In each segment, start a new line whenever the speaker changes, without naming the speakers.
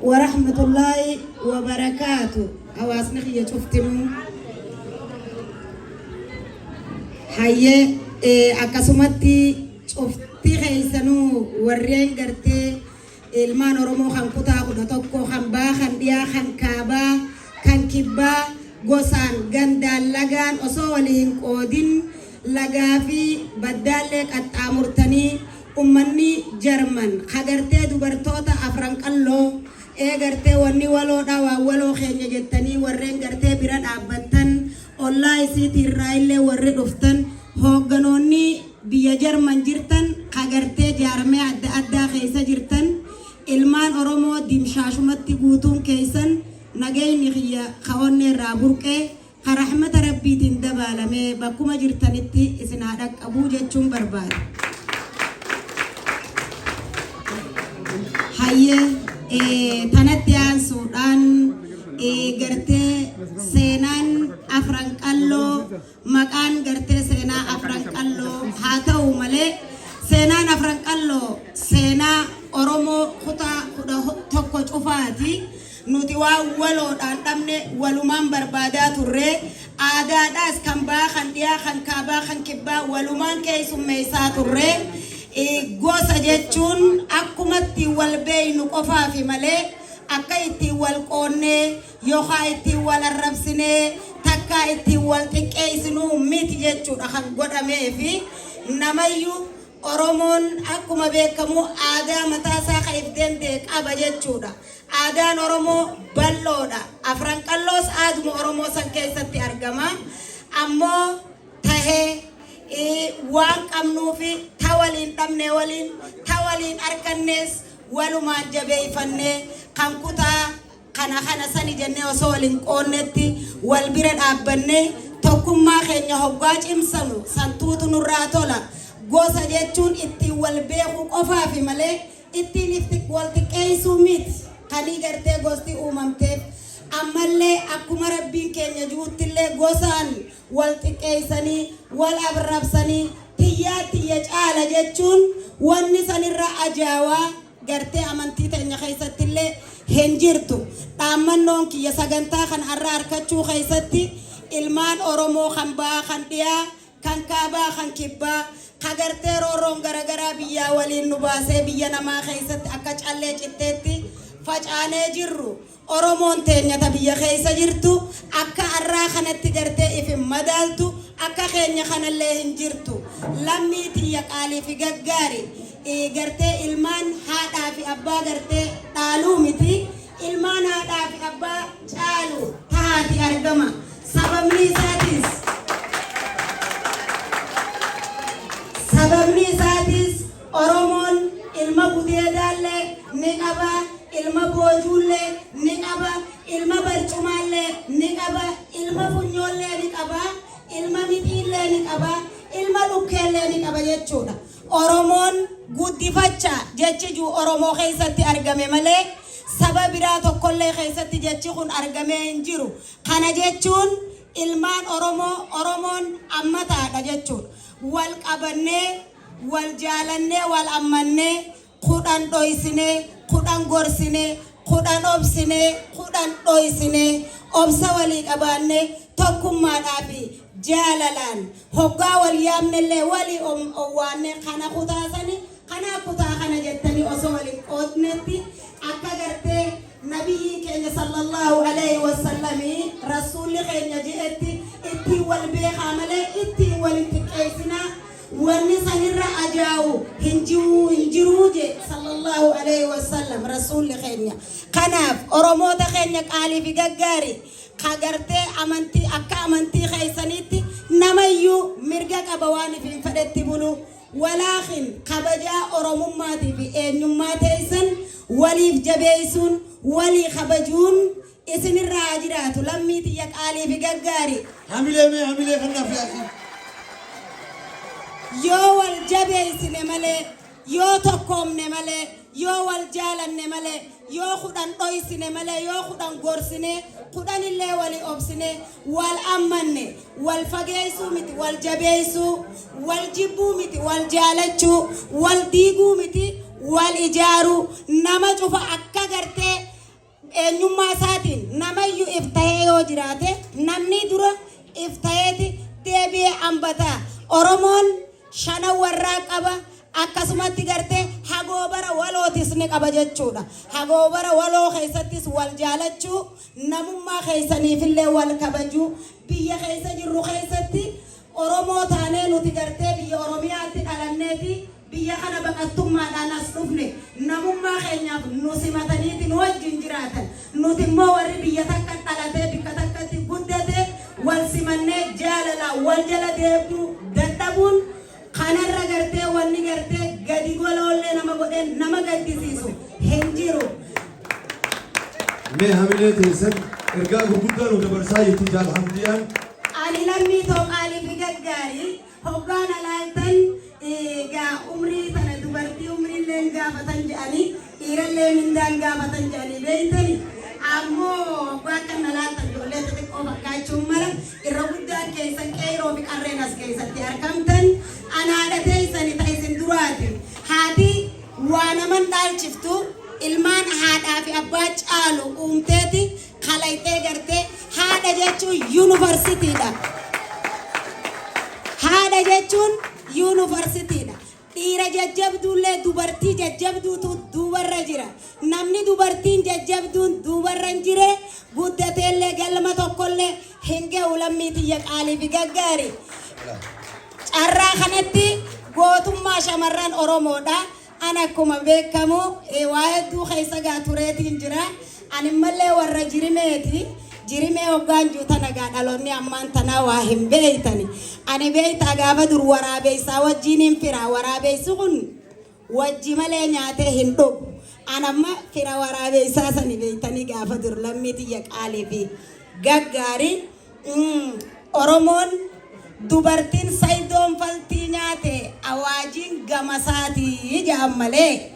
ورحمة الله وبركاته أواسنا خي شفتمو هاي أكسمتي شفتي خيسانو ورين قرتي ilmaan oromoo kan kutaa kudha tokko kan baa kan dhiyaa kan kaabaa kan kibbaa gosaan gandaan lagaan osoo waliin qoodin lagaa fi baddaallee qaxxaamurtanii ummanni jarman hagartee dubartoota afran qalloo gartee wanni waloodha waa waloo keenya jettanii warreen gartee bira dhaabbattan ollaa isiitirraa illee warri dhuftan hoogganoonni biyya jarman jirtan hagartee jaarmee adda addaa keessa jirtan ilmaan oromoo dimshaashumatti guutuun keessan nagayni khiyya khawonne irraa burqee rahmata rabbiitiin dabalame bakkuma jirtanitti isin haa dhaqqabuu jechuun barbaada. Hayye tanatti aansuudhaan gartee seenaan afran qalloo maqaan gartee seenaa afran qalloo haa ta'u malee seenaan afran qalloo seenaa oromoo kutaa tokko cufaati nuti waa waloodhaan dhabne walumaan barbaadaa turre aadaadhaas kan baa kan dhiyaa kan kaabaa kan kibbaa walumaan keessummeessaa turre gosa jechuun akkumatti wal beeynu qofaafi malee akka ittiin wal qoonnee yookaan ittiin wal arrabsinee takka ittiin wal xiqqeessinuu miti jechuudha kan godhameefi namayyuu Oromoon akkuma beekamu aadaa mataasaa kan ifdeentee qaba jechuudha. Aadaan Oromoo bal'oodha. Afran qalloos aaduma Oromoo san keessatti argama. Ammoo tahee waan qabnuufi ta waliin dhabne waliin ta waliin argannees walumaan jabeeffannee kan kutaa kana sani jennee osoo waliin qoonnetti wal bira dhaabbanne tokkummaa keenya hoggaa cimsanu santuutu nurraa tola. Gosa jechuun ittiin wal beekuu qofaafi malee ittiin itti wal xiqqeessuu miti kanii gartee gosti uumamteef ammallee akkuma rabbiin keenya juuttillee gosaan wal xiqqeessanii wal abrabsanii tiyya caala jechuun wanni sanirra ajaawaa gartee amantii teenya keessattillee hin jirtu dhaammannoon kiyya sagantaa kan har'a harkachuu keessatti ilmaan Oromoo kan baa kan dhiyaa kan kaabaa kan kibbaa hagartee rooroon garagaraa biyyaa waliin nu baasee biyya namaa keessatti akka callee citteetti facaanee jirru Oromoon teenyata biyya keessa jirtu akka arraa kanatti gartee ifin madaaltu akka keenya kanallee hin jirtu lammii tiyya qaalii fi gaggaari gartee ilmaan haadhaa fi abbaa gartee dhaaluu miti ilmaan haadhaa fi abbaa caalu taati argama sababni isaatis Oromoon ilma gudeedaallee ni qaba ilma boojuullee ni qaba ilma barcumaallee ni qaba ilma funyoollee ni qaba ilma mixiillee ni qaba ilma dhukkeellee ni qaba jechuudha. Oromoon guddifacha jechi juu Oromoo keessatti argame malee saba biraa tokkollee keessatti jechi kun argamee hin jiru. Kana jechuun ilmaan Oromoon ammataadha jechuudha. Wal qabannee wal jaalannee wal ammannee kudhan dhoysine kudhan gorsine kudhan obsine kudhan dhoysine obsa walii qabaanne tokkummaadhaafi jaalalaan hoggaa wal yaamnellee walii owwaanne kana kutaasani kana kutaa kana jettanii osoo waliin qoodnetti akka gartee nabiyyi keenya sallallahu alaihi wasallam rasuulli keenya jedhetti ittiin wal beekaa malee ittiin waliin xiqqeessinaa wanni sanirra ajaawu hinjiruu je sallallahu alaihi wasallam rasuulli keenya kanaaf Oromoota keenya qaalii fi gaggaari kagartee amantii akka amantii keessanitti namayyuu mirga qaba waan ifin fedhetti bulu walaakin kabajaa Oromummaatii fi eenyummaa teessan waliif jabeessuun walii kabajuun isinirraa jiraatu lammii tiyya qaalii fi gaggaari
hamilee kanaaf yaaqi
yoo wal jabeessine malee yoo tokkoomne malee yoo wal jaalanne malee yoo kudhan dhoysine malee yoo kudhan gorsine kudhan illee wali obsine wal ammanne wal fageessuu miti wal jabeessuu wal jibbuu miti wal jaalachuu wal diiguu miti wal ijaaru nama cufa akka gartee ammayyu iftahee yoo jiraate namni dura iftaheeti deebi'ee ambata Oromoon shana warraa qaba akkasumatti gartee hagoobara walootis ni qaba jechuudha hagoobara waloo keessattis wal jaalachuu namummaa keessaniifillee wal kabajuu biyya keessa jirru keessatti Oromoo taanee nuti gartee biyya Oromiyaatti dhalanneeti biyya kana baqattummaadhaan as dhufne namummaa keenyaaf nu simataniiti nu wajjin jiraatan nuti immoo warri biyya takka dhalatee bikka takkatti guddate wal simannee jaalala wal jala deemuu dadhabuun kanarra gartee wanni gartee gadi golollee nama godheen nama gaddisiisu hin jiru.
Mee hamilee teessan ergaa gurguddaa nu dabarsaa jirti jaalhamdiyaan.
Ani lammii Tooqaalii fi gaggaarii hoggaan alaaltan egaa umrii tana dubartii umriillee gaafatan jedhanii dhiirallee mindaan gaafatan jedhanii beeytani ammoo hoggaa kan alaaltan ijoollee xixiqqoo fakkaachuun mala irra guddaan keessan qeeroo fi qarreen as keessatti argamtan anaadha teessani ta'isin duraati haati waa naman dhaalchiftu ilmaan haadhaa fi abbaa caalu uumteeti kalaytee gartee haadha jechuun yuunivarsiitiidha. Haadha jechuun yuunivarsiitiidha. Dhiira jajjabduullee dubartii jajjabduutu duubarra jira. Namni dubartiin jajjabduun duubarra hin jire guddateellee galma tokkollee hin ga'u lammiitiyya qaalii fi gaggaarii. Carraa kanatti gootummaa shamarran Oromoodha. Ana akkuma beekamu waa hedduu keessa gaatureetiin jira. Ani mallee warra jirimeeti. Jirimee hoggaan juutan agaa dhaloonni ammaan tanaa waa hin beeytani. Ani beeytaa gaafa dur waraabeysaa wajjiin hin fira. Waraabeysi kun wajji malee nyaatee hin dhugu. Anamma fira waraabeysaa sani beeytanii gaafa dur lammiitiyya qaalii fi gaggaarii. Oromoon dubartiin sayidoon faltii nyaate awaajiin gamasaatii jedhan malee.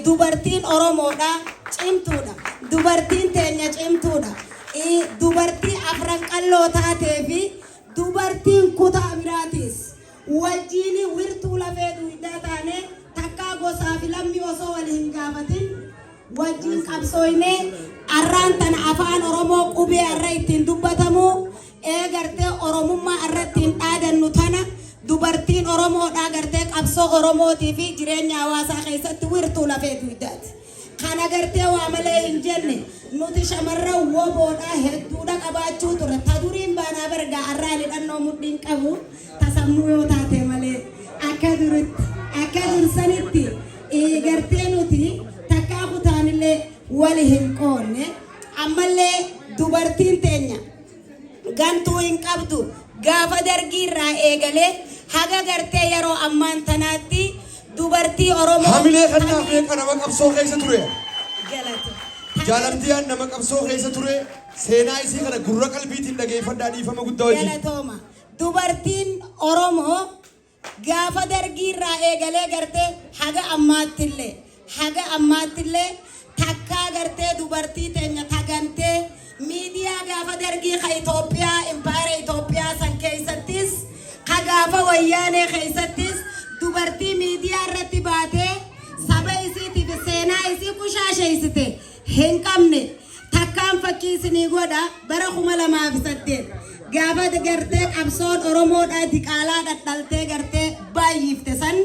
Dubartiin Oromoodha cimtuudha. Dubartiin teenya cimtuudha. Dubartii afran qalloo taatee fi dubartiin kutaa biraatis wajjiin wirtuu lafee duwidaa taane takkaa gosaa fi lammii osoo wal hin gaafatin wajjiin qabsooynee arraan tana afaan Oromoo qubee arra ittiin dubbatamu gartee Oromummaa irratti hin dhaadannu tana dubartiin Oromoodhaa gartee qabsoo Oromootii fi jireenya hawaasaa keessatti wirtuu lafee duwidaati. Kana gartee waa malee hin jenne nuti shamarran woboodhaa hedduudha qabaachuu ture. Ta duriin baanaa bargaa arraan hidhannoo mudhiin qabu tasammuu yoo taate malee akka duritti akka dursanitti gartee nuti takkaa kutaanillee wali hin qoonne ammallee dubartiin teenya gantuu hin qabdu gaafa dargii irraa eegalee haga gartee yeroo ammaan tanaatti dubartii Oromoo
hamilee kanaaf meeqa nama qabsoo keessa ture. Jaalamtiyaan nama qabsoo keessa ture seenaa isii kana gurra qalbiitiin dhageeffadhaa dhiifama guddaa hojii.
Galatooma. Dubartiin Oromoo gaafa dargii irraa eegalee gartee haga ammaattillee takkaa gartee dubartii teenya tagantee miidiyaa gaafa dargii ka Itoophiyaa impaayera Itoophiyaa san keessattis ka gaafa wayyaanee keessattis dubartii miidiyaa irratti baatee saba isiitiif seenaa isii kushaasheessite hin qabne takkaan fakkii isinii godha bara 2008 gaafa gartee qabsoon Oromoodhaa diqaalaa dhadhaltee gartee baay'ifte san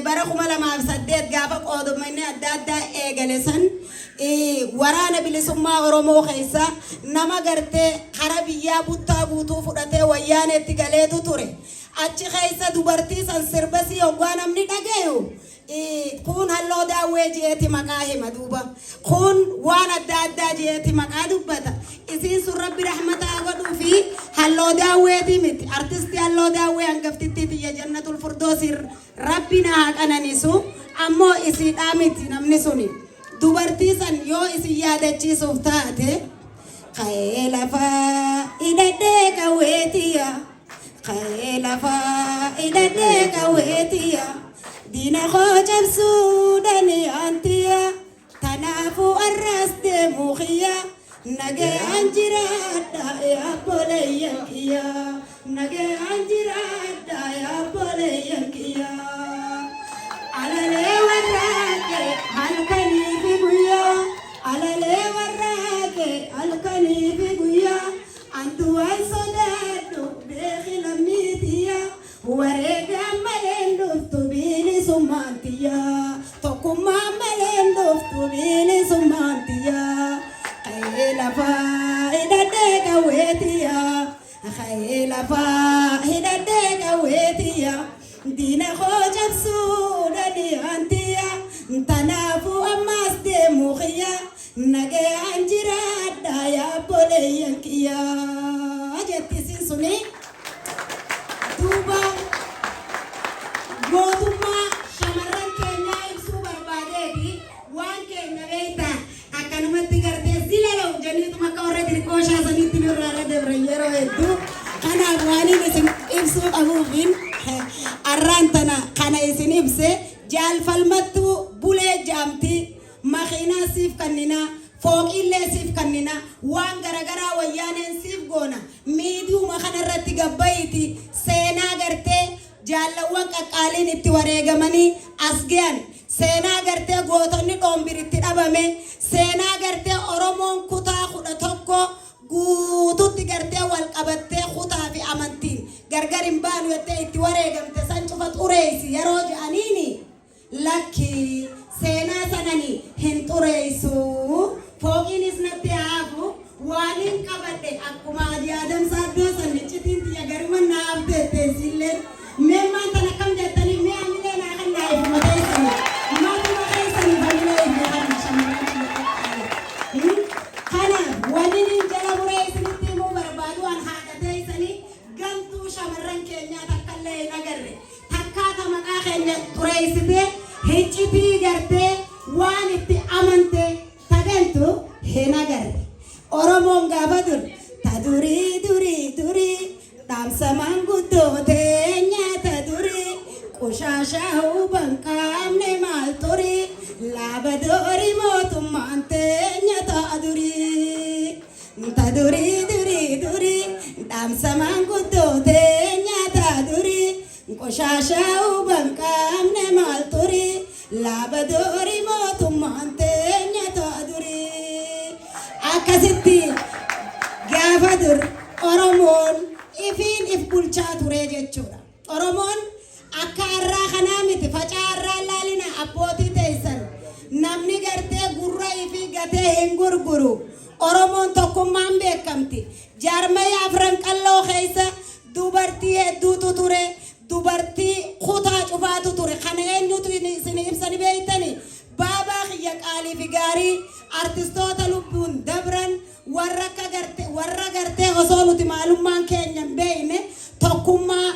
bara 2008 gaafa qoodummanni adda addaa eegale san waraana bilisummaa Oromoo keessa nama gartee kara biyyaa buttaa guutuu fudhatee wayyaaneetti galeetu ture. Achi keessa dubartii san sirbasii hoggaa namni dhagayu kun halloo daawwee jeeti maqaa hima duuba kun waan adda addaa jeeti maqaa dubbata isiin sun rabbi rahmataa godhuu fi halloo daawweeti miti artistii halloo daawwee hangaftitti tiyya jannatul firdoosii rabbi na haa qananiisu ammoo isiidhaa miti namni suni dubartii san yoo isin yaadachiisuuf taate ka'ee lafaa hidhadhee qawweetiya. Kailafa idade kawetia dina khojab sudani antia tanafu arraste mukhia nage anjirada ya boleyankia nage anjirada ya boleyankia alale warake halkani bibuya alale warake halkani halkanii fi guyyaa antu waan sodaadhu beeki lammiitiyyaa wareegaan maleen dhuftu bilisummaantiyyaa tokkummaan maleen dhuftu bilisummaantiyyaa ka'ee lafaa hidhadhee qawweetiyyaa ka'ee lafaa hidhadhee qawweetiyyaa diina koo cabsuu dhadhiyaantiyyaa tanaafuu ammaas deemuu kiyyaa nagayaan jiraadhaa yaa boleeyyan kiyyaa jettisiin suni duuba mootummaa shamarran keenyaa ibsuu barbaadeeti waan keenya beektaa akkanumatti gartee zilalaw janiituma akka warra dirqooshaa saniitti nurraara dabran yeroo hedduu kanaaf waaniin isin ibsuu qabuufin arraan tana kana isin ibse jaalfalmattuu bulee jaamtii makiinaa siif kannina fooqillee siif kannina waan garagaraa wayyaaneen siif goona miidiuma kanarratti gabbayiiti seenaa gartee jaallawwan qaqqaaliin itti wareegamanii as gahan seenaa gartee gootonni dhombiritti dhabame seenaa gartee oromoon kutaa 11 guututti gartee wal qabattee kutaa fi amantiin gargar hin baanu jettee itti wareegamte san cufa xureessi yeroo jedhaniini lakki seenaa sanani hin xureessu fooqiinis natti haafu waaniin qabadhe akkuma adii adamsaa iddoo sanni citiin xiyya garuma naaf teessilleen meemmaan tana kam jettanii mee amilee naa kan naa'ifu mateessanii matuma keessanii familee itti kan shamarran kanaaf waliin jala muree isinitti himuu barbaadu waan haadhateessanii gantuu shamarran keenyaa takkallee hin agarre takkaata maqaa keenya xureessitee hiccitii gartee waan itti amante tagantu hin agarre oromoon gaafa dur ta durii dhaamsa manguddoo teenyaa durii qushaashaa huban qaamne maal turii laaba doorii mootummaan teenya ta'a durii ta durii dhaamsa manguddoo teenyaa durii qushaashaa huban qaamne maal turii laaba doorii mootummaan teenya ta'a durii akkasitti gaafa dur oromoon ifiin if bulchaa ture jechuudha oromoon akka har'aa kanaa miti facaarraa laalina abbootii teessan namni gartee gurra ifii gatee hin gurguru oromoon tokkummaan beekamti jaarmaya afran qalloo keessa dubartii hedduutu ture dubartii kutaa cufaatu ture kana eenyutu isin ibsani beeytani baabaa kiyya qaalii fi gaarii artistoota lubbuun dabran warra gartee osoo nuti maalummaan keenya hin beeyne tokkummaa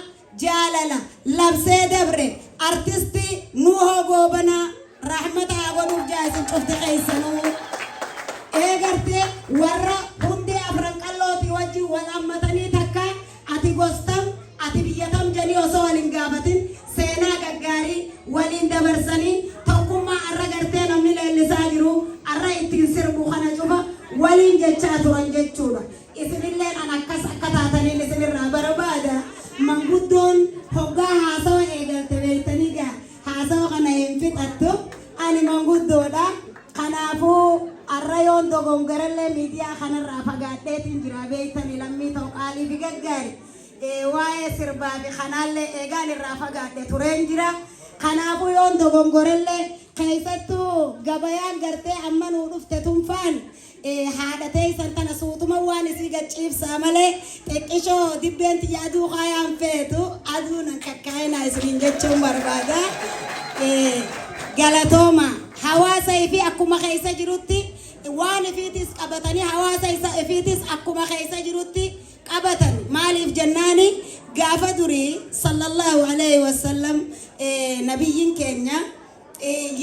jaalala labsee dabre artistii Nuhoo Goobanaa rahmata haa godhuuf jaasin cufti keessanuu gartee warra hundee afran qallootii wajjin wal hammatanii takka ati gostam ati biyyatam jedhanii osoo waliin gaafatin seenaa gaggaarii waliin dabarsanii tokkummaa arra gartee namni leellisaa jiru arra ittiin sirbu kana cufa waliin jechaa turan jechuudha isinilleen an akkas akka taataniin isinirraa barbaada manguddoon hoggaa haasawa eegalte beektanii gaa haasawa kana hin fixattu ani manguddoodha kanaafuu arra yoon dogongarallee miidiyaa kanarraa fagaadheetiin jira beektanii lammii ta'u qaalii fi gaggaari waa'ee sirbaa fi kanaallee eegaan irraa fagaadhe tureen jira kanaafuu yoon dogongorellee keessattuu gabayaan gartee amma nuu dhufte tunfaan haadhatee isan tana suutuma waan isii gachiibsaa malee xiqqishoo dibbeenti yaaduu kaayaan feetu aduun kakkaa'inaa isiniin jechuun barbaada galatooma hawaasa ifi akkuma keessa jirutti waan ifiitis qabatanii hawaasa isa ifiitis akkuma keessa jirutti qabatan maaliif jennaani gaafa durii sallallahu alaihi wasallam nabiyyin keenya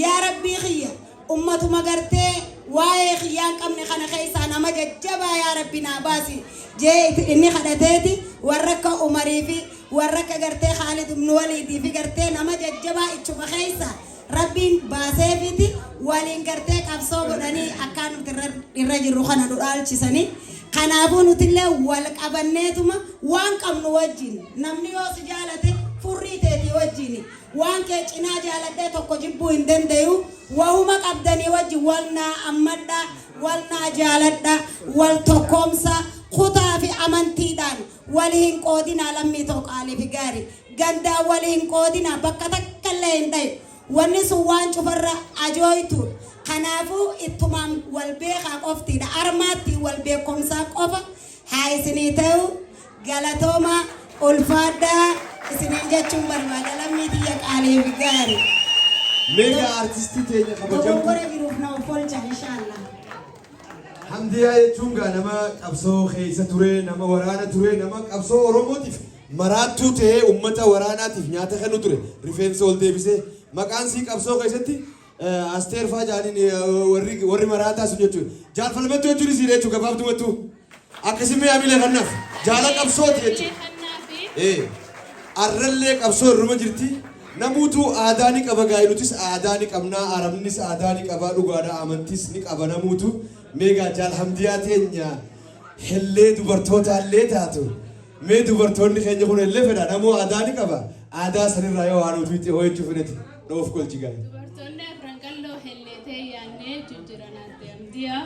yaa rabbii khiyya ummatuma gartee waa'ee khiyyaan qabne kana keessaa nama jajjabaa yaa rabbi naa baasi jee inni kadhateeti warra akka Umarii fi warra akka gartee Khaalid ibn Waliid fi gartee nama jajjabaa ichuma keessa rabbiin baaseefiti waliin gartee qabsoo godhanii akkaan nuti irra jirru kana nu dhaalchisanii kanaafuu nutillee wal qabanneetuma waan qabnu wajjin namni yoo si jaalate furrii teetii wajjin waan kee cinaa jaaladhee tokko jibbuu hin dandayu wahuma qabdanii wajjin wal naa ammadhaa والناجالة والتقومسا خطا في أمانتيدان ولين قودنا لم يتوقع في جاري جندا ولين قودنا بكتك كلين داي ونسوان شفر أجويتو خنافو اتمام والبيخ أقفتي دا أرماتي والبيكم ساق أفا هاي سنيتو غلطوما ألفادا سنينجا چمبر مادا لم يتيك علي في جاري
ميجا ارتستي تيجي خبجمتو
وقوري جروفنا وفولجا إن شاء الله
حمديا يجونغا نما قبصو خيسة توري نما ورانا توري نما قبصو أوروموتيف مراتو تيه أمتا ورانا تيف نياتا خنو توري ريفين سول ديبسي مكان سي قبصو خيسة تي أستير فاجاني وري مراتا سنجتو جال فلمتو يجوري سيري چو قبابتو متو أكسيمي عميلة خنف جالا قبصو تيجو إيه أرلي قبصو الروما جرتي نموتو آداني قبا غايلوتيس آداني قبنا عربنيس آداني قبا رغادا آمنتيس ني قبا نموتو ميغا جال حمديا تينيا هلي دوبرتوتا اللي تاتو مي دوبرتوني خيني خون اللي فدا نمو آداني قبا آدا سنين رايو وانو تويتي هوي چفنتي نوف كل چيغاي
دوبرتوني فرانكالو هلي تياني جوجراناتي حمديا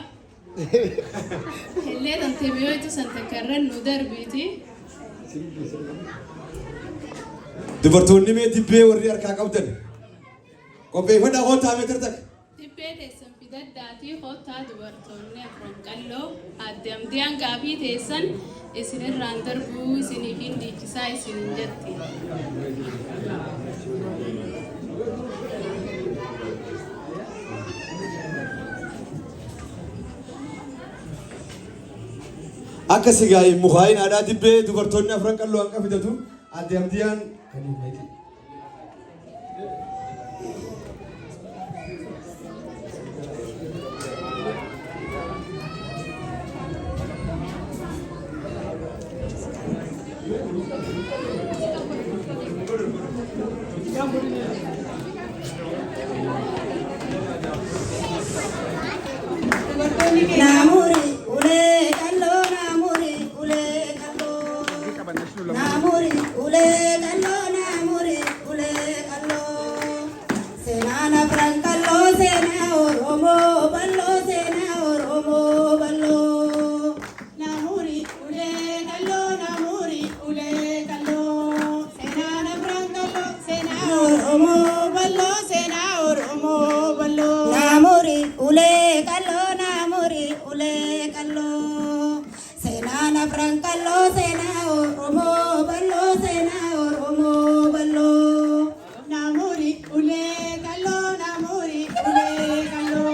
هلي تنتبيويتو سنتكرر ندر بيتي
دوبرتوني مي دبي وري اركا قبدن قبي فدا هوتا مترتك
دبي تيسن فداداتي هوتا دوبرتوني فرانكالو ادم ديان غابي تيسن اسن راندر بو اسن فين ديكسا اسن جتي
akasi gaay muhayin ada dibbe dubartonni afran qallo anqa fidatu adde amdiyan
Namuri ule kallo namuri ule kallo namuri ule kallo namuri ule kallo senana frankallo sena oromo ballo sena oromo ballo namuri ule kallo namuri ule kallo senana frankallo sena oromo ballo sena oromo ballo namuri ule kallo ule kallo senana frankallo sena oromo ballo sena oromo ballo namuri ule kallo namuri ule kallo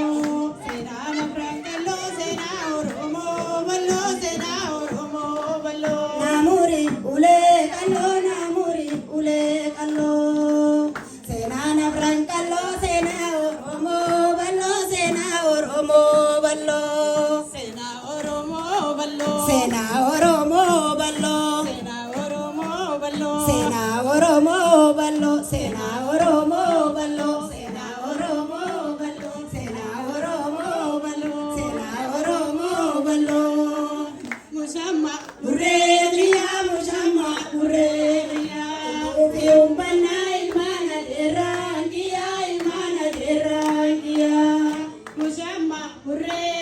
senana frankallo sena oromo ballo sena oromo ballo namuri ule kallo namuri ule kallo senana frankallo sena oromo ballo sena oromo ballo Sena Oromo ballo Sena Oromo ballo Sena Oromo ballo Sena Oromo ballo Sena Oromo ballo Sena Oromo ballo Sena Oromo ballo Musamma Murelia Musamma Murelia Umbana imana derangia Musamma Murelia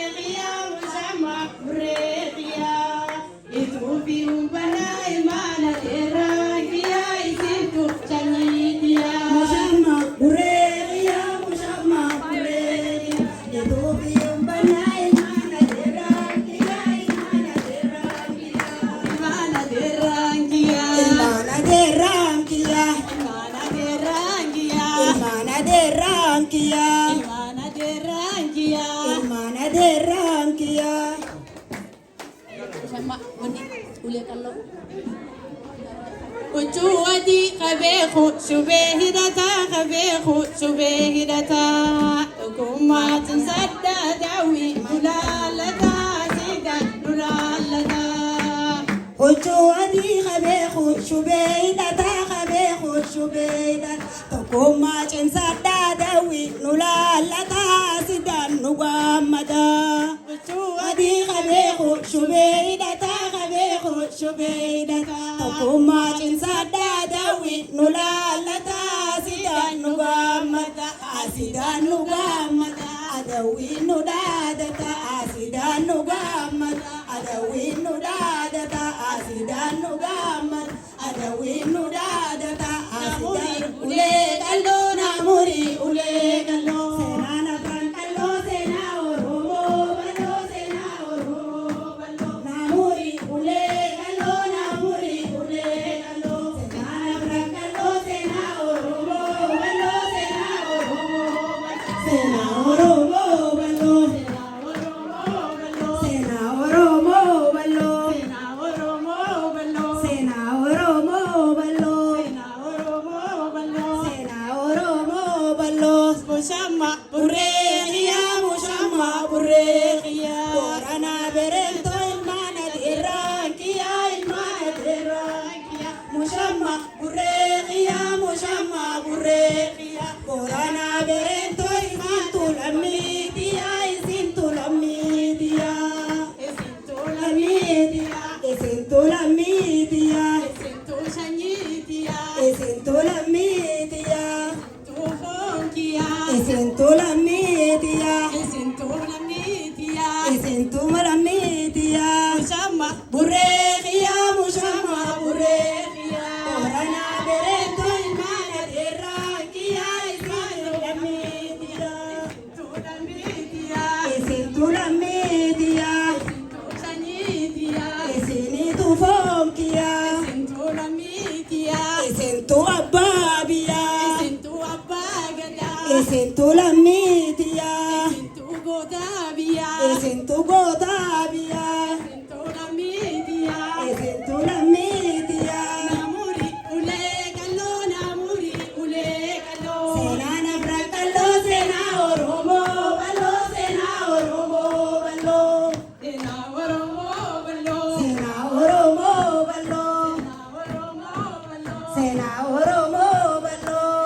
Ujuadi kabehu subehidata kabehu subehidata kumat sadda dawi nulalata sida nulalata Ujuadi kabehu subehidata kabehu subehidata kumat sadda dawi nulalata sida nugamada Ujuadi kabehu subehidata kabehu subehidata kumat sadda dawi nulalata sidan nugamata asidan nugamata adawi nudadata nu gammad adawiin nu dhaadata asidaan nu gammad adawiin nu dhaadata asidaan ulee qalloo namurii ulee qalloo seenaan afran qalloo seenaa oromoo bal'oo seenaa oromoo bal'oo namurii ulee qalloo namurii ulee qalloo seenaan afran qalloo seenaa oromoo bal'oo seenaa oromoo bal'oo seenaa oromoo bal'oo seenaa oromoo bal'oo seenaa oromoo bal'oo seenaa oromoo bal'oo seenaa oromoo bal'oo seenaa oromoo bal'oo musamma burreeqiyaa musamma burreeqiyaa booranaa bereeltoo ilmaana dheeraaqiyaa ilmaana dheeraaqiyaa musamma burreeqiyaa musamma burreeqiyaa booranaa bereeltoo ilmaantu lammiitiyaa isintu lammiitiyaa isintu lammiitiyaa isintu lammiitiyaa isintu sanyiitiyaa isintu lammiitiyaa isintu foonkiyaa isintu lammiitiyaa isintu lammiitiyaa isintu lammiitiyaa musamma burreeqiyaa musamma burreeqiyaa booranaa bereeltoo ilmaana dheeraaqiyaa isintu lammiitiyaa isintu lammiitiyaa isintu sanyiitiyaa isinitu foonkiyaa isintu lammiitiyaa isintu abbaa biyyaa isintu abbaa gadaa isintu lammiitiyaa isintu gootaa biyyaa isintu gootaa biyyaa isintu lammiitiyaa isintu lammiitiyaa namurii ulee qalloo namurii ulee qalloo seenaan afran qalloo seenaa oromoo bal'oo seenaa oromoo bal'oo seenaa oromoo bal'oo seenaa oromoo bal'oo seenaa oromoo bal'oo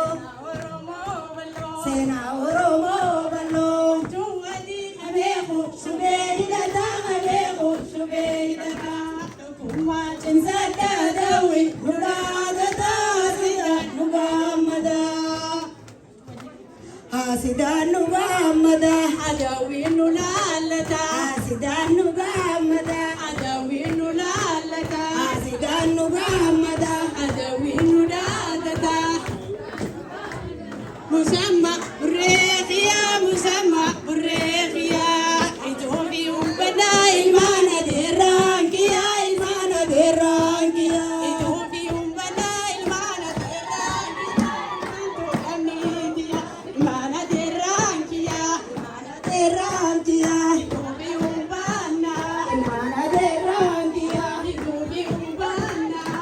seenaa oromoo bal'oo tuwwadii qabeeku shubee hidhataa qabeeku shubee hidhataa kummaa cimsaa daadawii nu dhaadataa sidaan nu gaammadaa hasidaan nu gaammadaa adawiin nu laallataa hasidaan nu gaammadaa adawiin nu laallataa hasidaan nu gaammadaa adawiin nu dhaadataa musamma burreeqiyaa musamma burreeqiyaa itoofi umbadaa ilmaana dheeraankiyaa ilmaana dheeraankiyaa itoofi umbadaa ilmaana dheeraankiyaa ilmaana dheeraankiyaa ilmaana dheeraankiyaa itoofi umbaannaa ilmaana dheeraankiyaa itoofi umbaannaa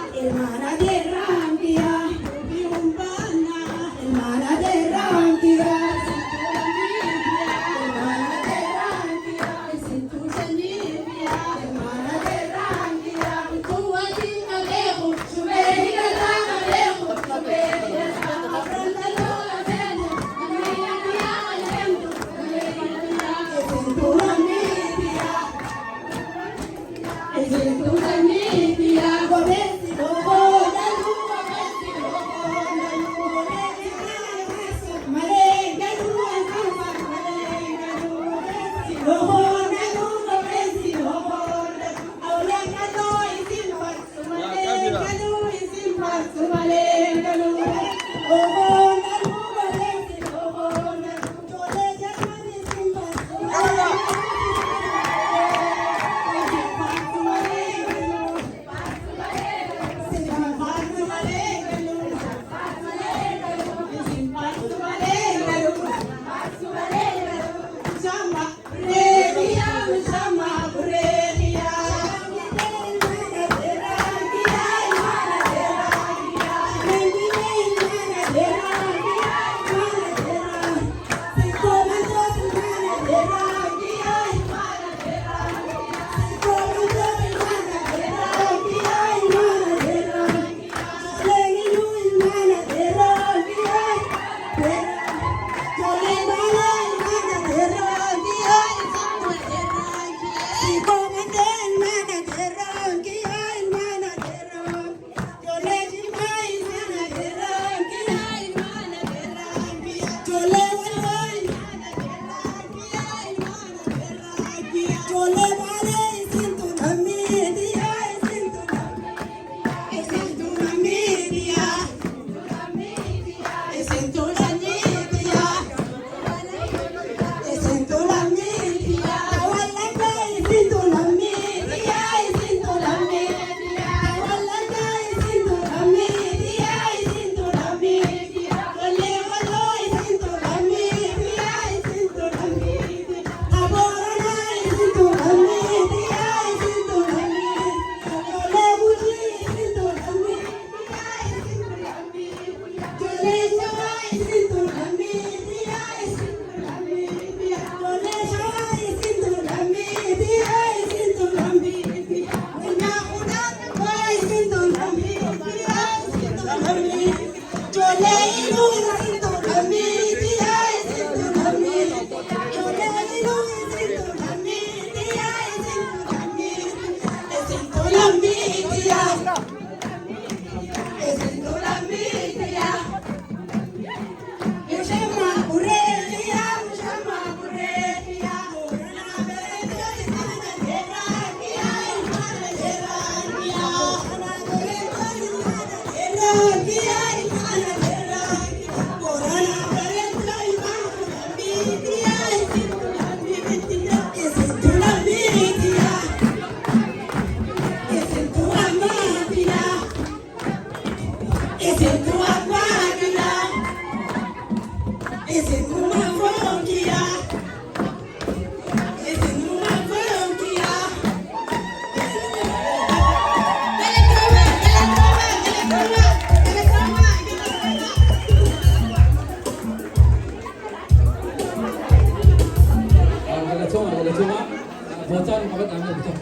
قبل عمل بتوع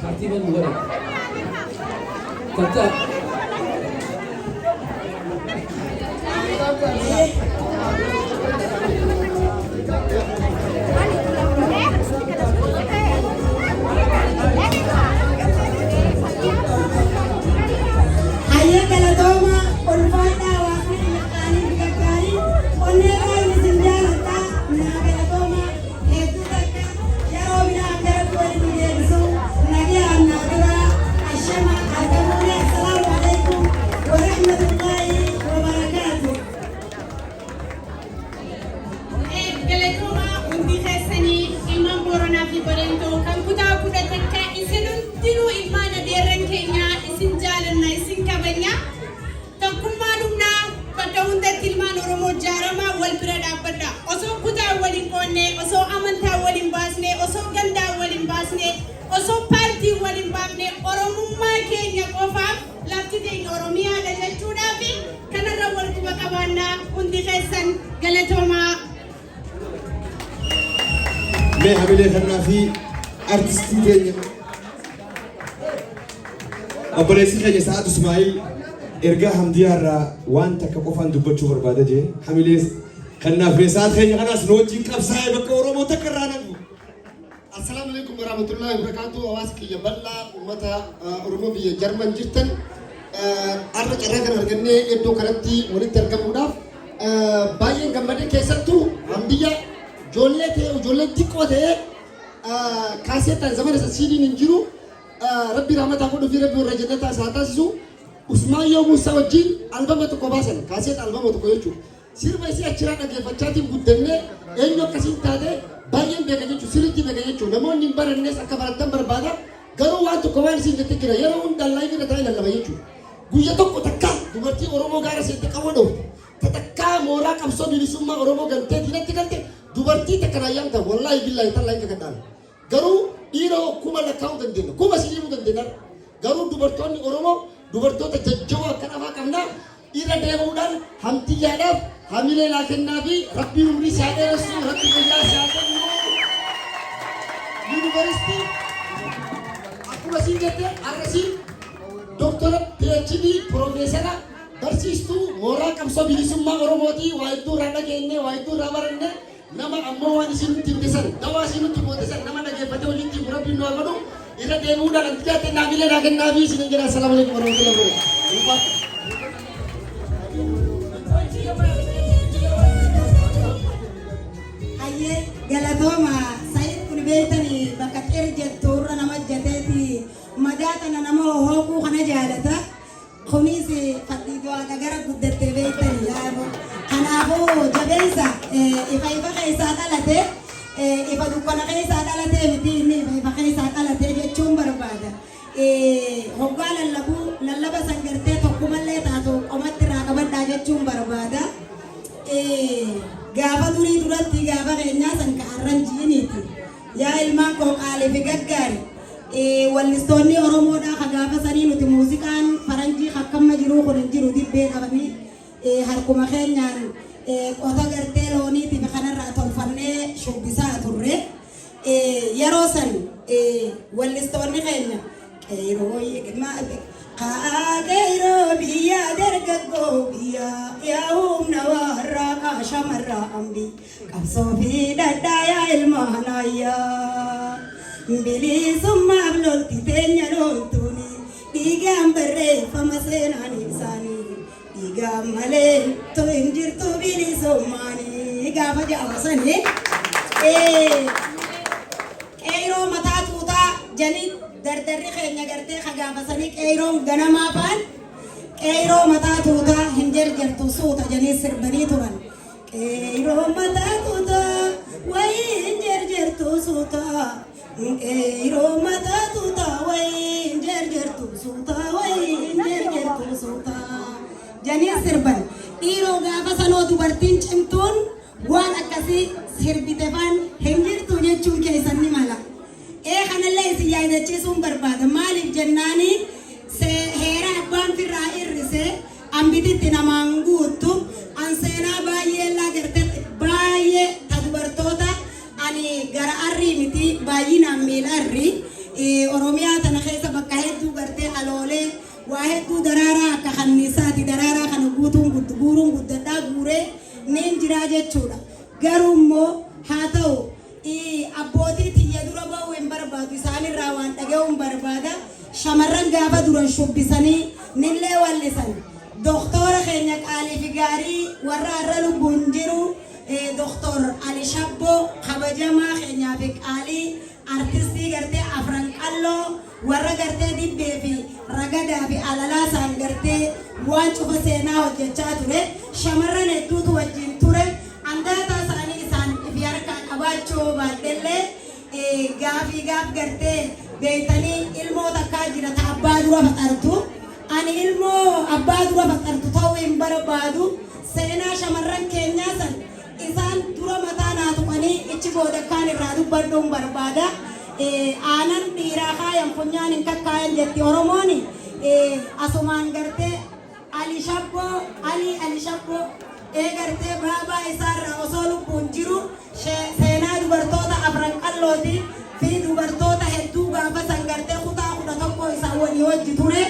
ترتيب المباراة تبدأ
Hayya galatooma ulfaadhaa waaqni maqaanii biqilchaanii onnee baay'ee sinjaalatta naa galatooma hedduu takka yeroo midhaan gara duwwanii deebisu nagaan naa dura ashama argamuune assalaamu alaikum wa rahmatullaahi wa barakaatu.
Galatooma hundi keessanii ilmaan Booranaa fi Bareentoo kan kutaa kudha takka isin hundinuu ilmaan adeerran keenyaa isin jaalanna isin kabanya tokkummaa dhumnaa bakka hundatti ilmaan Oromoo jaaramaa wal bira dhaabbadha osoo kutaa waliin qoonnee osoo amantaa waliin baasnee osoo gandaa waliin baasnee osoo paartii waliin baafnee Oromummaa keenya qofaaf lafti teenya Oromiyaadha jechuudhaaf kanarra wal quba qabaannaa hundi keessan galatoomaa.
Mee hamilee kannaa fi artistii keenya obboleessi keenya Sa'ad Ismaa'il ergaa Hamdiyaa irraa waan takka qofaan dubbachuu barbaada jee hamilee kannaaf mee Sa'ad keenya kanaas nu wajjin qabsaa'ee bakka Oromoo takka irraa nagu.
Assalamu alaikum warahmatullahi wabarakatuh. Hawaasa kiyya bal'aa uummata Oromoo biyya Jarman jirtan har'a carraa kan argannee iddoo kanatti walitti argamuudhaaf baay'een gammadee keessattuu Hamdiyaa ijoollee xiqqoo ta'ee kaaseetaan zamana siidiin hin jiru rabbi rahmataa godhuu fi rabbi warra jannataa isaa taasisu Usmaayyoo Muusaa wajjin albama tokko baasan kaaseeta albama tokko jechuudha. Sirba isii achirraa dhaggeeffachaatiin guddannee eenyu akkasiin taate baay'een beeka jechuudha sirriitti beeka jechuudha namoonni hin barannes akka baratan barbaada garuu waan tokko waan isiin jettee jira yeroo hundaan laayii irra taa'ee lallaba jechuudha. Guyya tokko takka dubartii Oromoo gaara seente qabu dhoofte takkaa mooraa qabsoo bilisummaa Oromoo galtee diinatti galte dubartii takka raayyaan ta'u wallaahi billaahi tallaahi kakadhaan garuu dhiiroo kuma lakkaa'uu dandeenya kuma siniimuu dandeenya garuu dubartoonni Oromoo dubartoota jajjaboo akka dhafaa qabnaa irra deemuudhaan Hamdiyyaadhaaf hamilee naa kennaa fi rabbii umrii isaa dheeressu rabbi fayyaa isaa kennu yuunivarsiitii akkuma siin jette arrasii doktora PhD Profeesara barsiistuu mooraa qabsoo bilisummaa Oromootii waa hedduu irraa dhageenye waa hedduu irraa baranne nama ammoo waan isin nutti himtesan dawaa isin nutti mootesan nama dhaggeeffate walitti rabbiin nu haa godhu irra deemuudhaan Hamdiyyaa kennaa hamilee naa kennaa fi isin jedha assalaamu alaikum warahmatullahi wabarakatuh.
Hayyee galatooma Sa'iid kun beektanii bakka xerjettuurra nama jateeti madaa kana nama hooguu kana jaalata kunis fadhiidoo gara guddattee beektanii yaabo kanaafuu jabeessa ifa keessaa dhalate ifa dukkana keessaa dhalatee miti inni ifa keessaa dhalatee jechuun barbaada. Hoggaa lallaba sangartee tokkumallee taatu qomatti irraa qabadhaa jechuun barbaada. Gaafa durii duratti gaafa keenyaa san ka'arran jiiniiti. Yaa ilmaan koo qaalee fi gaggaari. Wallistoonni Oromoodhaa ka gaafa sanii nuti muuziqaan faranjii akkamma jiruu kun hin jiru dibbee qabanii harkuma keenyaan qota gartee looniitiif kanarraa tolfannee shubbisaa turre. Yeroo san wallistoonni keenya qeeroo biyya dargaggoo biyya yaa'umna warraa shamarraa ambi qabsoo fi dhadhaa yaa ilmaan ayyaa bilisummaaf lolti teenya loltuuni dhiigaan barreeffama seenaan isaanii dhiigaan malee tu hin jirtu bilisummaanii gaafa jaawasanii qeeroo mataa tuutaa janii dardarri keenya gartee kagaafasanii qeeroon ganamaa fa'an qeeroo mataa tuutaa hin jarjartu suuta janii sirbanii turan qeeroo mataa tuutaa wayii hin jarjartu suuta qeeroo mataa tuutaa wayii hin jarjartu suuta wayii hin jarjartu suuta janii sirban dhiiroo gaafa sanoo dubartiin cimtuun waan akkasii sirbite fa'an hin jirtu jechuun keessan ni mala. Kanallee isin yaadachiisuun barbaada maaliif jennaani heera abbaan firraa irrise ambititti namaan guuttu an seenaa baay'ee laa gartee baay'ee ta dubartoota ani gara arrii miti baay'inaan miila arrii Oromiyaa tana keessa bakka hedduu gartee aloolee waa hedduu daraaraa akka kanniisaati daraaraa kana guuruun guddadhaa guuree niin jiraa jechuudha. Garuu immoo haa ta'u abbootii tiyya dura ba'uu hin barbaadu isaanirraa waan dhaga'uun barbaada. Shamarran gaafa duran shubbisanii nillee wallisan. Doktora keenya qaalii fi gaarii warra irra lubbuun jiru Doktor Ali Shabbo kabajamaa keenyaa fi qaalii artistii gartee afran qalloo warra gartee dibbee fi ragadaa fi alalaa isaan gartee waan cufa seenaa hojjechaa ture. Shamarran hedduutu wajjin ture. Andaataa isaanii isaan fi harkaa qabaachuu baadhellee gaafii gaaf gartee beeytanii ilmoo takkaa jira ta abbaa dura faxartu. Ani ilmoo abbaa dura faxartu ta'uu hin barbaadu. Seenaa shamarran keenyaa san isaan dura mataa naa tuqanii ichi booda kaan irraa dubbadhuun barbaada. Aanan dhiiraa kaayan funyaan hin kakkaayan jetti Oromooni. Asumaan gartee Ali Shabbo gartee baabaa isaarraa osoo lubbuun jiru seenaa dubartoota afran qallooti fi dubartoota hedduu gaafa san gartee kutaa 11 isaan walii wajji ture.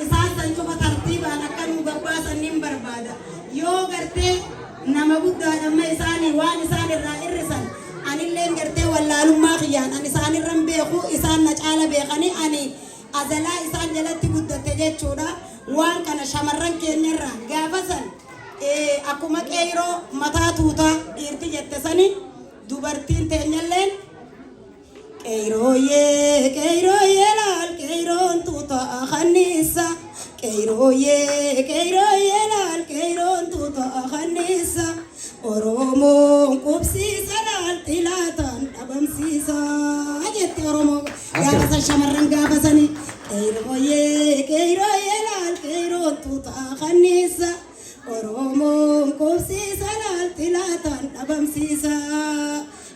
Isaan san cufa tartiibaan akka nu gabbaasan nin barbaada. Yoo gartee nama guddaadhamma isaanii waan isaan irraa irrisan anilleen gartee wallaalummaa kiyyaan ani isaanirran beeku isaan na caala beekanii ani azalaa isaan jalatti guddatte jechuudha. Waan kana shamarran keenyarraa gaafa san akkuma qeyroo mataa tuutaa dhiirti jette sani dubartiin teenyalleen qeyrooyee laal qeyroon tuutaa kanniisa qeyrooyee laal qeyroon tuutaa kanniisa Oromoon qubsiisa laal xilaataan dhabamsiisa jetti Oromoo gaafa san shamarran gaafa sani qeyrooyee laal qeyroon tuutaa kanniisa Oromoon qubsiisa laal xilaataan dhabamsiisa.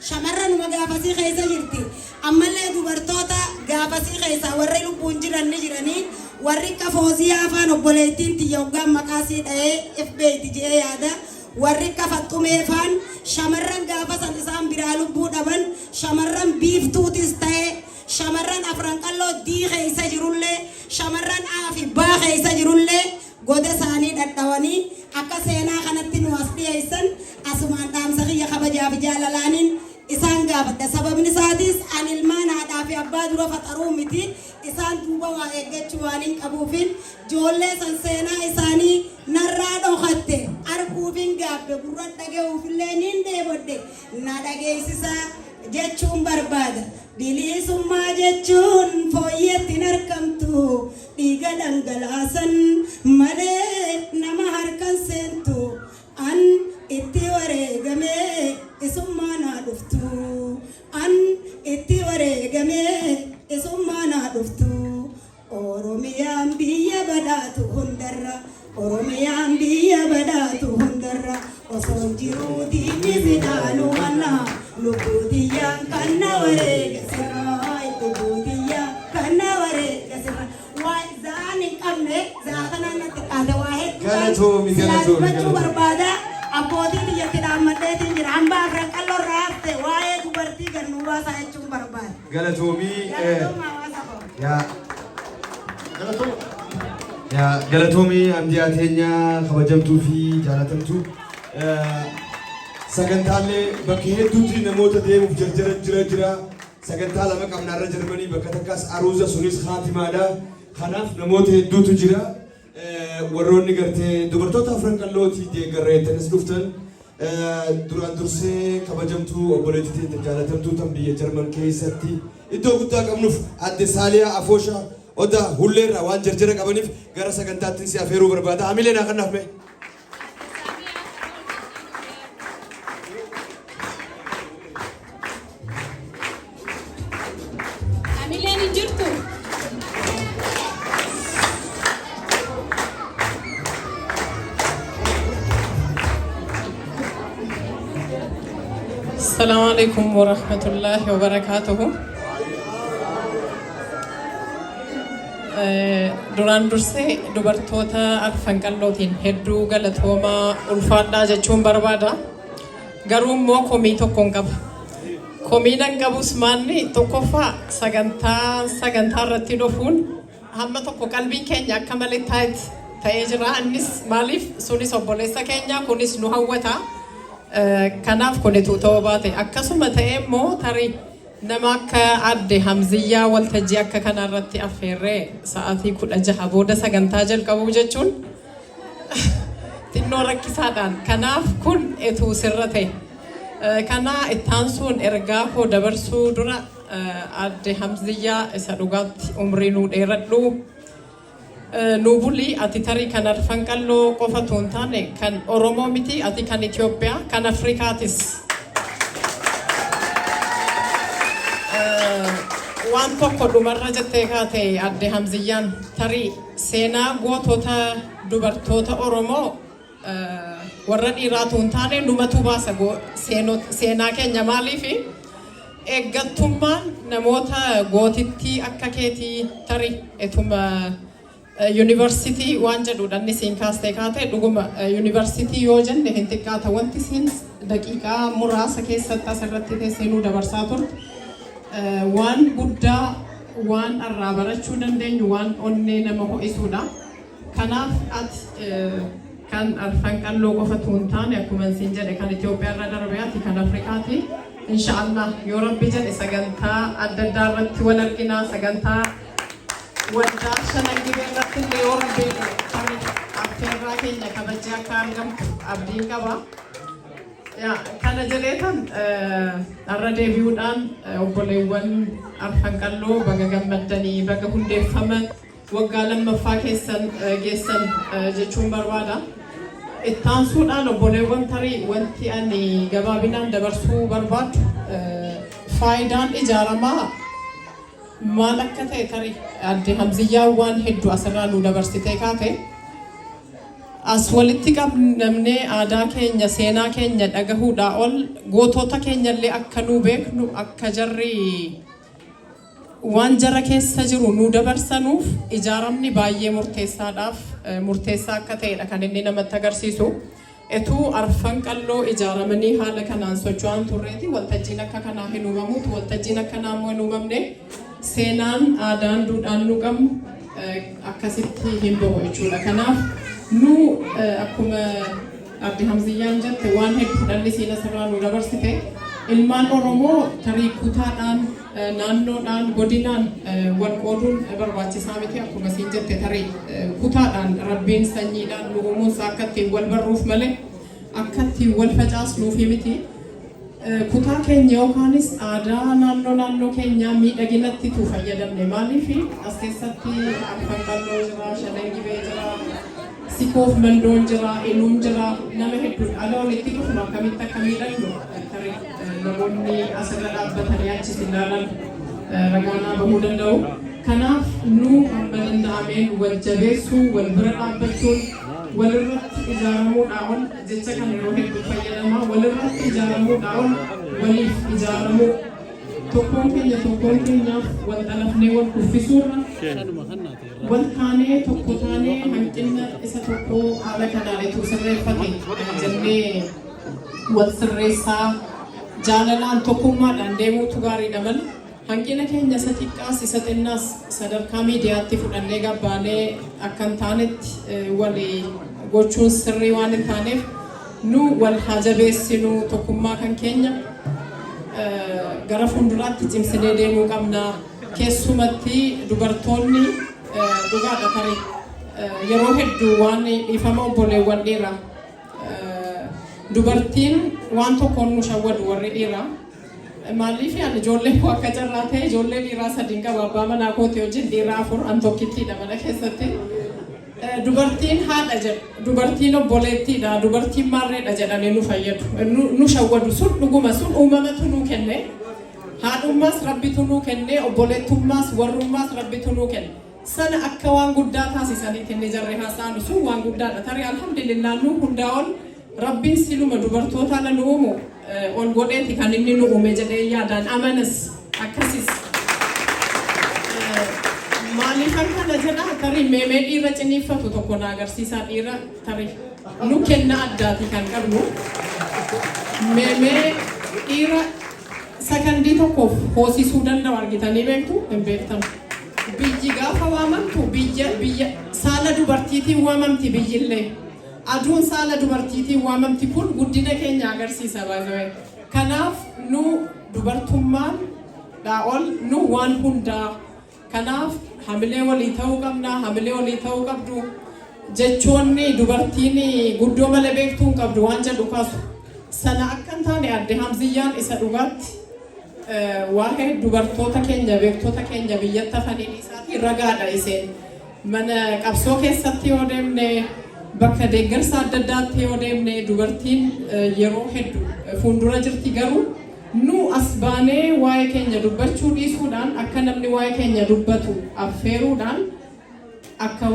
Shamarranuma gaafasii keessa jirti. Ammallee dubartoota gaafasii keessa warri lubbuun jiran ni jiranii warri akka Fooziyaa afaan obboleettiin tiyya hoggaan maqaasii dha'ee ifbeeyti jee yaada. Warri akka Faxxumee faan shamarran gaafa san isaan biraa lubbuu dhaban shamarran biiftuutis ta'ee shamarran afran qalloo dii keessa jirullee shamarran aafi baa keessa jirullee goda isaanii dhadhawanii akka seenaa kanatti nu as dhiyeessan asumaan dhaamsa kiyya kabajaa fi jaalalaaniin isaan gaafadha. Sababni isaatis ani ilmaan haadhaa fi abbaa dura faxaruu miti isaan duuba waa eeggachuu waan hin qabuufin ijoollee san seenaa isaanii narraa dhokatte arguufin gaabbe gurra dhaga'uufillee niin deebodde na dhageessisaa jechuun barbaada. Bilisummaa jechuun fooyyeetti hin argamtu dhiiga dhangalaasan malee nama harkan seentu an itti wareegamee isummaa naa dhuftu an itti wareegamee isummaa naa dhuftu Oromiyaan biyya badhaatu hundarra Oromiyaan biyya badhaatu hundarra osoo jiruu diinni sidhaanuu mannaa lubbuutiyyaan kan na wareegasirra lubbuutiyyaan kan na wareegasirra waa zaan hin qabne zaatanaan natti qaate waa hedduu silaasifachuu barbaada. Abbootii biyyatti dhaammadheetiin jira hamba afran qalloo irraa hafte waa'ee dubartii gannuu baasaa jechuun barbaada.
Galatoomii galatoomii amdiyaa teenya kabajamtuu fi jaalatamtuu sagantaalee bakka hedduutti namoota deemuuf jira sagantaa lama qabnaarra jirmanii bakka takkaas aruuza sunis haatimaadha. Kanaaf namoota hedduutu jira. Warroonni gartee dubartoota afran qallootii deeggarreettanis dhuftan duraan dursee kabajamtuu obboleettii jaalatamtuu tan biyya Jarman keessatti iddoo guddaa qabnuuf adde Saaliyaa Afooshaa oda hulleerraa waan jarjara qabaniif gara sagantaatti si afeeruu barbaada. Hamilee naa kannaaf mee.
Hamileen hin jirtu.
السلام عليكم ورحمة الله وبركاته. duraan dursee dubartoota arfan qallootiin hedduu galatoomaa ulfaadhaa jechuun barbaada. Garuu immoo komii tokkoon qaba. komiidhaan qabus maanni tokkoffaa sagantaa irratti dhufuun hamma tokko qalbiin keenya akka malee ta'ee jira. Innis maaliif sunis obboleessa keenya kunis nu hawwata. Kanaaf kunitu ta'uu baate akkasuma ta'ee immoo tarii nama akka adde Hamziyyaa waltajjii akka kanarratti affeerree sa'aatii 16 booda sagantaa jalqabuu jechuun xinnoo rakkisaadhaan. Kanaaf kun etuu sirra ta'e. Kana ittaan sun ergaa koo dabarsuu dura adde Hamziyyaa isa dhugaatti umrii nuu dheeradhu. Nu bulii ati tarii kan Arfanqalloo qofatu hin taane kan Oromoo miti ati kan Itoophiyaa kan Afrikaatis. Waan tokko dhumarra jettee kaate adde Hamziyyaan tarii seenaa gootota dubartoota Oromoo warra dhiiraatu hin taane numatu baasa seenaa keenya maaliifi eeggattummaan namoota gootittii akka keetii tarii etuma University waan jedhuudhaan isiin kaastee kaate dhuguma University yoo jenne hin xiqqaata wanti isiin daqiiqaa muraasa keessatti asirratti teessinuu dabarsaa turte waan guddaa waan irraa barachuu dandeenyu waan onnee nama ho'isuudha. Kanaaf ati kan Arfanqalloo qofatu hin taane akkuma isin jedhe kan Itoophiyaa irra darbeeti kan Afrikaati. Inshaallah yoo Rabbi jedhe sagantaa adda addaa irratti wal arginaa sagantaa waldaa Shanangibee irratti illee yoo Rabbi affeerraa keenya kabajee akka argamtu abdiin qaba. Kana jedheetan irra deebi'uudhaan obboleewwan Arfanqalloo baga gammaddanii baga hundeeffaman waggaa lammaffaa keessan geessan jechuun barbaada. Ittaansuudhaan obboleewwan tarii wanti ani gabaabinaan dabarsuu barbaadu faayidaan ijaaramaa maal akka ta'e tarii adde Hamziyyaa waan hedduu asirraa nu dabarsitee kaate. As walitti qabnamnee aadaa keenya seenaa keenya dhagahuudhaa ol gootota keenyallee akka nu beeknu akka jarri waan jara keessa jiru nu dabarsanuuf ijaaramni baay'ee murteessaa akka ta'edha kan inni namatti agarsiisu. Etuu Arfanqalloo ijaaramanii haala kanaan socho'an turreeti waltajjiin akka kanaa hin uumamuutu waltajjiin akka naammoo hin uumamne seenaan aadaan duudhaan nu qabnu akkasitti hin bahu jechuudha. Kanaaf nu akkuma adde Hamziyyaan jette waan hedduu dhalli siin asirraa nu dabarsite ilmaan Oromoo tarii kutaadhaan naannoodhaan godinaan wal qooduun barbaachisaa miti akkuma siin jette tarii kutaadhaan rabbiin sanyiidhaan nu uumuunsa akka ittiin wal barruuf malee akka ittiin wal facaasnuuf miti. Kutaa keenya yookaanis aadaa naannoo keenyaa miidhaginatti tu fayyadamne maaliif as keessatti Arfanqalloo jira, Shanangibee jira, Sikoof Mandoon jira, Iluun jira, nama hedduu ala walitti dhufnu akkamitti akka miidhagnu tarii namoonni asirra dhaabbatanii achis ilaalan ragaanaa bahuu danda'u. Kanaaf nu hamba danda'ameen wal jabeessuu, wal bira dhaabbachuun walirratti ijaaramuudhaan jecha kana yeroo hedduu fayyadamaa walirratti ijaaramuudhaan waliif ijaaramuu tokkoon keenyaaf wal dhalafnee wal kuffisuurra wal taanee tokko taanee hanqina isa tokko haala kanaanitu sirreeffate jennee wal sirreessaa jaalalaan tokkummaadhaan deemuutu gaariidha malee hanqina keenya isa xiqqaas isa xinnaas sadarkaa miidiyaatti fudhannee gabbaanee akka hin taanetti walii gochuun sirrii waan hin taaneef nu wal haa jabeessinu tokkummaa kan keenya gara fuulduraatti cimsinee deemuu qabna. Keessumatti dubartoonni dhugaadha tarii yeroo hedduu waan dhiifama obboleewwan dhiiraa dubartiin waan tokkoon nu shawwadu warri dhiiraa. Maaliif yaani ijoollee koo akka carraa ta'e ijoollee dhiiraa sadiin qaba abbaa manaa kooti wajjin dhiiraa 4 an tokkittiidha mana keessatti. Dubartiin haadha jedhu, dubartiin obboleettiidha, dubartiin maarreedha jedhanii nu fayyadu. Nu shawwadu sun dhuguma sun uumamatu nuu kenne. Haadhummaas rabbitu nuu kenne, obboleettummaas warrummaas rabbitu nuu kenne. Sana akka waan guddaa taasisaniitti inni jarri haasa'an sun waan guddaadha. Tarii alhamdulillah nu hundaa ol rabbiin siluma dubartoota ala nu uumu ol godheeti kan inni nu uume jedhee yaadaan amanas akkasis. Maaliifan kana jedha tarii meemee dhiira ciniiffatu tokko na agarsiisaa dhiira tarii nu kenna addaati kan qabnu. Meemee dhiira sakandii tokkoof hoosisuu danda'u argitanii beektu hin beektan. Biyyi gaafa waamamtu biyya saala dubartiitiin waamamti biyyillee. Aduun saala dubartiitiin waamamti kun guddina keenya agarsiisa baay'ee. Kanaaf nu dubartummaan ol nu waan hundaa. Kanaaf hamilee walii ta'uu qabna, hamilee walii ta'uu qabdu. Jechoonni dubartiin guddoo malee beektuu hin qabdu waan jedhu kaasu. Sana akka hin taane adde Hamziyyaan isa dhugaatti waa'ee dubartoota keenya beektota keenya biyyatti hafanii isaatiin ragaadha iseen. Mana qabsoo keessatti yoo deemne bakka deeggarsa adda addaatti yoo deemne dubartiin yeroo hedduu fuuldura jirti garuu nu as baanee waa'ee keenya dubbachuu dhiisuudhaan akka namni waa'ee keenya dubbatu affeeruudhaan akka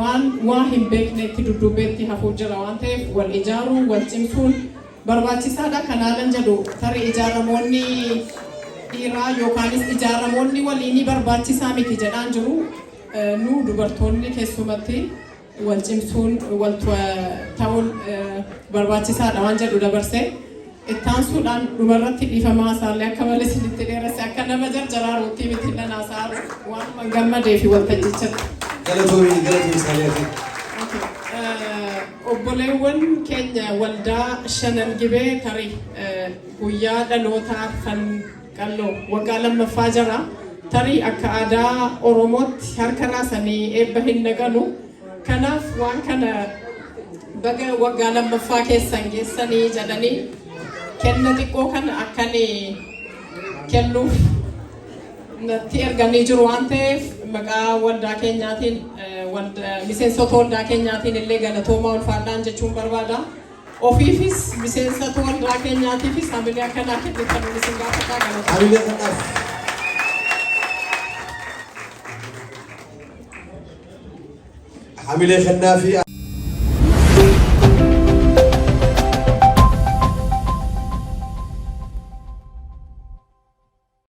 waa hin beeknetti duddubeetti hafuu jira waan ta'eef wal ijaaruu wal cimsuun barbaachisaadha. Kanaalan jedhu tarii ijaaramoonni dhiiraa yookaanis ijaaramoonni waliinii barbaachisaa miti jedhaan jiru. Nu dubartoonni keessumatti wal cimsuun wal ta'uun barbaachisaadha waan jedhu dabarsee ittaansuudhaan dhumarratti dhiifamaa isaallee akka malee isinitti dheeresse akka nama jarjaraaruutti miti lanaasaa waan gammadee fi waltajjichatti.
Galatoomii isaanii
obboleewwan keenya waldaa shanan gibee tarii guyyaa dhalootaa kan qalloo waggaa lammaffaa jira. Tarii akka aadaa Oromootti harka raasanii eebba hin naqanu. Kanaaf waan kana baga waggaa lammaffaa keessan geessanii jedhanii kenna xiqqoo kana akkan kennuuf natti erganii jiru waan ta'eef maqaa waldaa keenyaatiin miseensota waldaa keenyaatiin illee galatoomaa ulfaadhaan jechuun barbaada. Ofiifis miseensota waldaa keenyaatiifis hamilee akkanaa kennitan isin gaafataa galatoomaa.
Hamilee kennaa fi